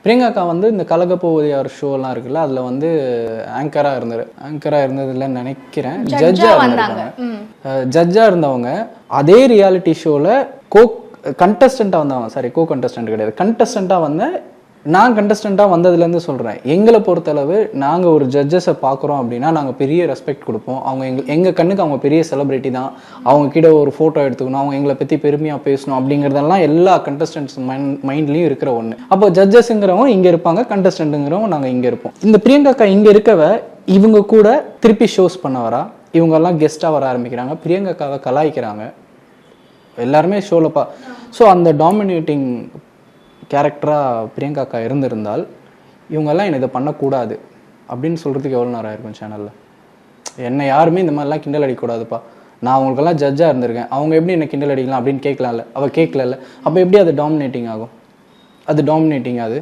பிரியங்கா அக்கா வந்து இந்த கலகப்போவதி அவர் ஷோலாம் இருக்குல்ல, அதில் வந்து ஆங்கராக இருந்ததுலன்னு நினைக்கிறேன். ஜட்ஜாக இருந்திருக்காங்க. ஜட்ஜாக இருந்தவங்க அதே ரியாலிட்டி ஷோவில் கண்டஸ்டண்ட்டாக வந்தவங்க, கோ கண்டஸ்டன்ட் கிடையாது, கண்டஸ்டண்ட்டாக வந்த நான் கண்டஸ்டண்ட்டாக வந்ததுலேருந்து சொல்கிறேன். எங்களை பொறுத்தளவு நாங்கள் ஒரு ஜட்ஜஸை பார்க்குறோம் அப்படின்னா நாங்கள் பெரிய ரெஸ்பெக்ட் கொடுப்போம். அவங்க எங்கள் கண்ணுக்கு அவங்க பெரிய செலிப்ரிட்டி தான். அவங்க கிட்ட ஒரு ஃபோட்டோ எடுத்துக்கணும், அவங்க எங்களை பற்றி பெருமையாக பேசணும் அப்படிங்கிறதெல்லாம் எல்லா கண்டஸ்டன்ட்ஸ் மைண்ட்லேயும் இருக்கிற ஒன்று. அப்போ ஜட்ஜஸ்ங்கிறவங்க இங்கே இருப்பாங்க, கண்டஸ்டண்ட்டுங்கிறவங்க நாங்கள் இங்கே இருப்போம். இந்த பிரியங்கா அக்கா இங்கே இருக்கவ இவங்க கூட திருப்பி ஷோஸ் பண்ண வரா, இவங்கெல்லாம் கெஸ்ட்டாக வர ஆரம்பிக்கிறாங்க, பிரியங்கா அக்காவை கலாய்க்கிறாங்க எல்லாருமே ஷோவில் ஸோ அந்த டாமினேட்டிங் கேரக்டராக பிரியங்கா அக்கா இருந்திருந்தால் இவங்கெல்லாம் என்னை இதை பண்ணக்கூடாது அப்படின்னு சொல்கிறதுக்கு எவ்வளோ நேரம் இருக்கும் சேனலில். என்னை யாருமே இந்த மாதிரிலாம் கிண்டல் அடிக்கக்கூடாதுப்பா, நான் அவங்களுக்கெல்லாம் ஜட்ஜாக இருந்திருக்கேன், அவங்க எப்படி என்னை கிண்டல் அடிக்கலாம் அப்படின்னு கேட்கலாம்ல. அவள் கேட்கல. அப்போ எப்படி அது டாமினேட்டிங் ஆகும்? அது டாமினேட்டிங் அது